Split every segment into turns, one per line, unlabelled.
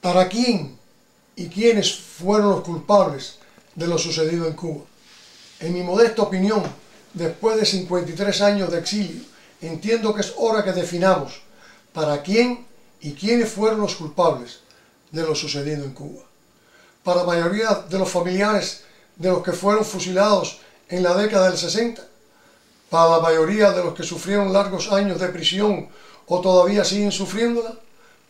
¿Para quién y quiénes fueron los culpables de lo sucedido en Cuba? En mi modesta opinión, después de 53 años de exilio, entiendo que es hora que definamos para quién y quiénes fueron los culpables de lo sucedido en Cuba. Para la mayoría de los familiares de los que fueron fusilados en la década del 60, para la mayoría de los que sufrieron largos años de prisión o todavía siguen sufriéndola,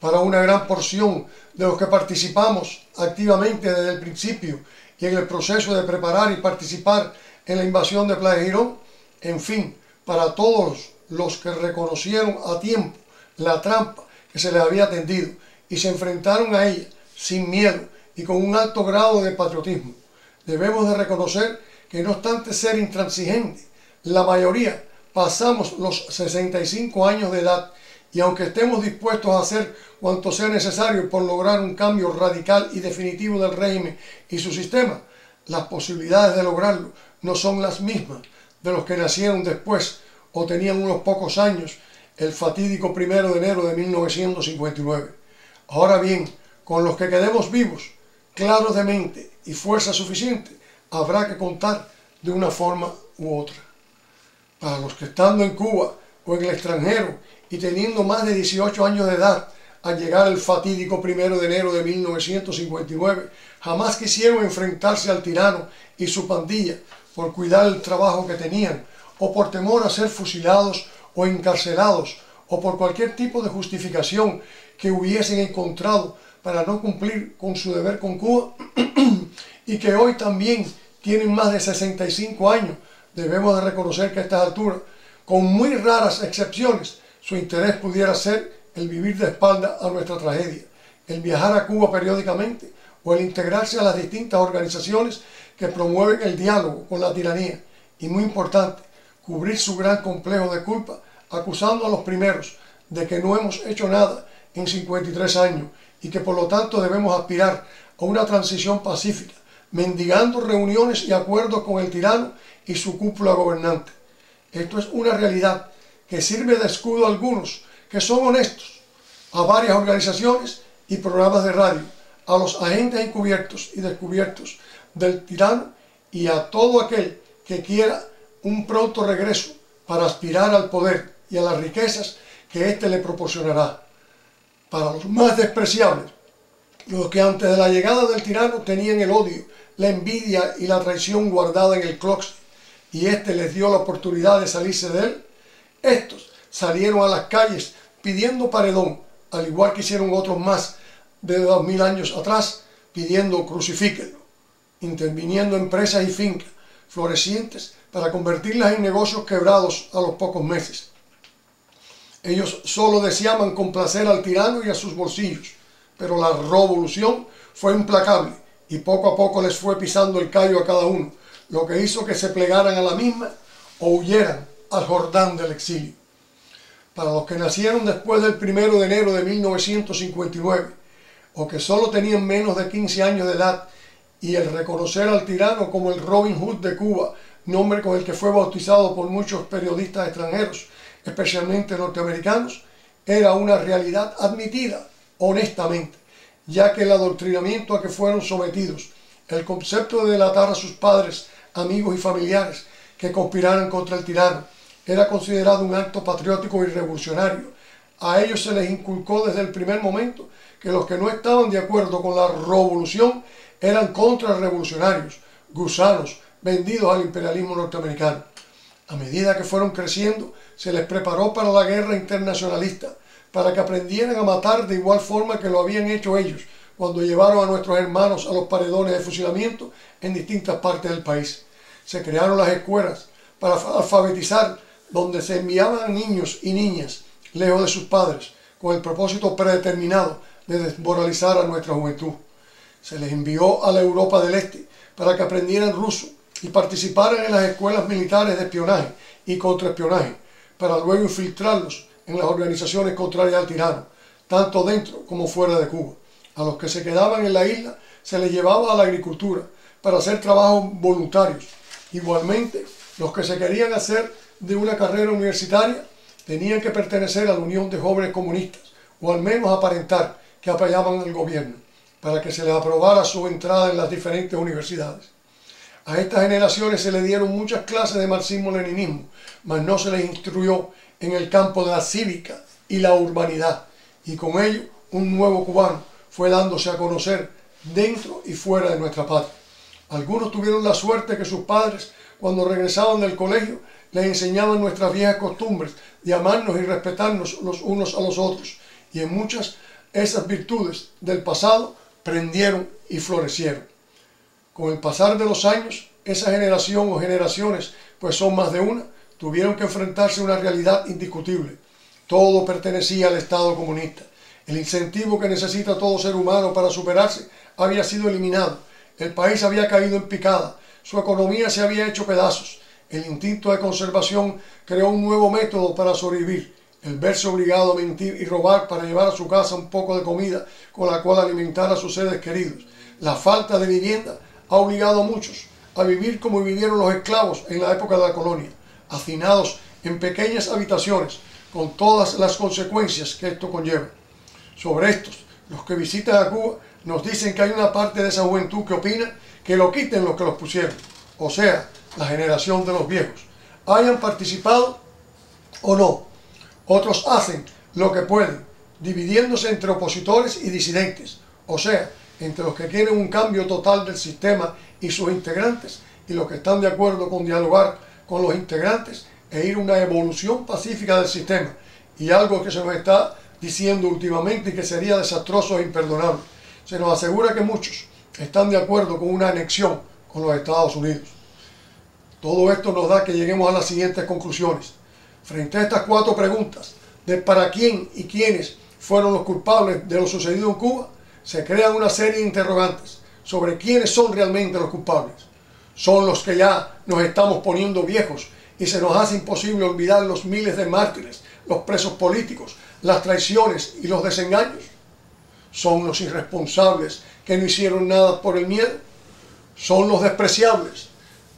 para una gran porción de los que participamos activamente desde el principio y en el proceso de preparar y participar en la invasión de Playa Girón, en fin, para todos los que reconocieron a tiempo la trampa que se les había tendido y se enfrentaron a ella sin miedo y con un alto grado de patriotismo. Debemos de reconocer que no obstante ser intransigentes, la mayoría pasamos los 65 años de edad y aunque estemos dispuestos a hacer cuanto sea necesario por lograr un cambio radical y definitivo del régimen y su sistema, las posibilidades de lograrlo no son las mismas de los que nacieron después o tenían unos pocos años el fatídico 1 de enero de 1959. Ahora bien, con los que quedemos vivos, claros de mente y fuerza suficiente, habrá que contar de una forma u otra. Para los que estando en Cuba o en el extranjero y teniendo más de 18 años de edad al llegar el fatídico 1 de enero de 1959, jamás quisieron enfrentarse al tirano y su pandilla por cuidar el trabajo que tenían, o por temor a ser fusilados o encarcelados, o por cualquier tipo de justificación que hubiesen encontrado para no cumplir con su deber con Cuba, y que hoy también tienen más de 65 años, debemos de reconocer que a estas alturas, con muy raras excepciones, su interés pudiera ser el vivir de espalda a nuestra tragedia, el viajar a Cuba periódicamente o el integrarse a las distintas organizaciones que promueven el diálogo con la tiranía y, muy importante, cubrir su gran complejo de culpa acusando a los primeros de que no hemos hecho nada en 53 años y que por lo tanto debemos aspirar a una transición pacífica, mendigando reuniones y acuerdos con el tirano y su cúpula gobernante. Esto es una realidad que sirve de escudo a algunos que son honestos, a varias organizaciones y programas de radio, a los agentes encubiertos y descubiertos del tirano y a todo aquel que quiera un pronto regreso para aspirar al poder y a las riquezas que éste le proporcionará. Para los más despreciables, los que antes de la llegada del tirano tenían el odio, la envidia y la traición guardada en el closet, y éste les dio la oportunidad de salirse de él, estos salieron a las calles pidiendo paredón, al igual que hicieron otros más de 2000 años atrás, pidiendo crucifíquenlo, interviniendo empresas y fincas florecientes para convertirlas en negocios quebrados a los pocos meses. Ellos solo deseaban complacer al tirano y a sus bolsillos, pero la revolución fue implacable y poco a poco les fue pisando el callo a cada uno, lo que hizo que se plegaran a la misma o huyeran al Jordán del exilio. Para los que nacieron después del 1 de enero de 1959 o que solo tenían menos de 15 años de edad y el reconocer al tirano como el Robin Hood de Cuba, nombre con el que fue bautizado por muchos periodistas extranjeros, especialmente norteamericanos, era una realidad admitida honestamente, ya que el adoctrinamiento a que fueron sometidos, el concepto de delatar a sus padres, amigos y familiares que conspiraran contra el tirano, era considerado un acto patriótico y revolucionario. A ellos se les inculcó desde el primer momento que los que no estaban de acuerdo con la revolución eran contrarrevolucionarios, gusanos, vendidos al imperialismo norteamericano. A medida que fueron creciendo, se les preparó para la guerra internacionalista, para que aprendieran a matar de igual forma que lo habían hecho ellos cuando llevaron a nuestros hermanos a los paredones de fusilamiento en distintas partes del país. Se crearon las escuelas para alfabetizar, donde se enviaban a niños y niñas lejos de sus padres, con el propósito predeterminado de desmoralizar a nuestra juventud. Se les envió a la Europa del Este para que aprendieran ruso y participaran en las escuelas militares de espionaje y contraespionaje, para luego infiltrarlos en las organizaciones contrarias al tirano, tanto dentro como fuera de Cuba. A los que se quedaban en la isla se les llevaba a la agricultura para hacer trabajos voluntarios. Igualmente, los que se querían hacer de una carrera universitaria tenían que pertenecer a la Unión de Jóvenes Comunistas, o al menos aparentar que apoyaban al gobierno. para que se les aprobara su entrada en las diferentes universidades. A estas generaciones se les dieron muchas clases de marxismo-leninismo, mas no se les instruyó en el campo de la cívica y la urbanidad, y con ello un nuevo cubano fue dándose a conocer dentro y fuera de nuestra patria. Algunos tuvieron la suerte que sus padres, cuando regresaban del colegio, les enseñaban nuestras viejas costumbres de amarnos y respetarnos los unos a los otros, y en muchas esas virtudes del pasado prendieron y florecieron. Con el pasar de los años, esa generación o generaciones, pues son más de una, tuvieron que enfrentarse a una realidad indiscutible. Todo pertenecía al Estado comunista. El incentivo que necesita todo ser humano para superarse había sido eliminado. El país había caído en picada. Su economía se había hecho pedazos. El instinto de conservación creó un nuevo método para sobrevivir. El verse obligado a mentir y robar para llevar a su casa un poco de comida con la cual alimentar a sus seres queridos. La falta de vivienda ha obligado a muchos a vivir como vivieron los esclavos en la época de la colonia, hacinados en pequeñas habitaciones, con todas las consecuencias que esto conlleva. Sobre estos, los que visitan a Cuba nos dicen que hay una parte de esa juventud que opina que lo quiten los que los pusieron, o sea, la generación de los viejos, hayan participado o no. Otros hacen lo que pueden, dividiéndose entre opositores y disidentes, o sea, entre los que quieren un cambio total del sistema y sus integrantes, y los que están de acuerdo con dialogar con los integrantes e ir a una evolución pacífica del sistema, y algo que se nos está diciendo últimamente y que sería desastroso e imperdonable. Se nos asegura que muchos están de acuerdo con una anexión con los Estados Unidos. Todo esto nos da que lleguemos a las siguientes conclusiones. Frente a estas 4 preguntas de para quién y quiénes fueron los culpables de lo sucedido en Cuba, se crean una serie de interrogantes sobre quiénes son realmente los culpables. ¿Son los que ya nos estamos poniendo viejos y se nos hace imposible olvidar los miles de mártires, los presos políticos, las traiciones y los desengaños? ¿Son los irresponsables que no hicieron nada por el miedo? ¿Son los despreciables,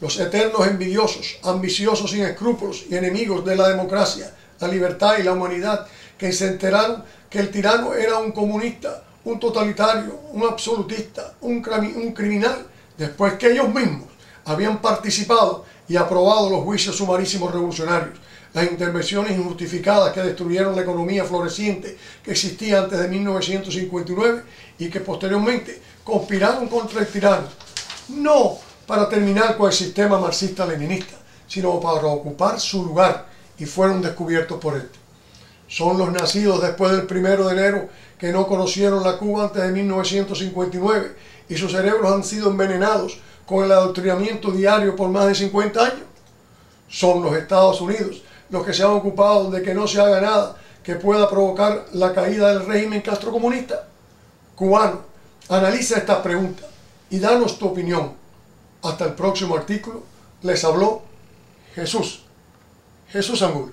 los eternos envidiosos, ambiciosos sin escrúpulos y enemigos de la democracia, la libertad y la humanidad, que se enteraron que el tirano era un comunista, un totalitario, un absolutista, un criminal, después que ellos mismos habían participado y aprobado los juicios sumarísimos revolucionarios, las intervenciones injustificadas que destruyeron la economía floreciente que existía antes de 1959 y que posteriormente conspiraron contra el tirano, no para terminar con el sistema marxista-leninista, sino para ocupar su lugar, y fueron descubiertos por él. Son los nacidos después del 1 de enero que no conocieron la Cuba antes de 1959 y sus cerebros han sido envenenados con el adoctrinamiento diario por más de 50 años. Son los Estados Unidos los que se han ocupado de que no se haga nada que pueda provocar la caída del régimen castrocomunista. Cubano, analiza estas preguntas y danos tu opinión. Hasta el próximo artículo. Les habló Jesús Angulo.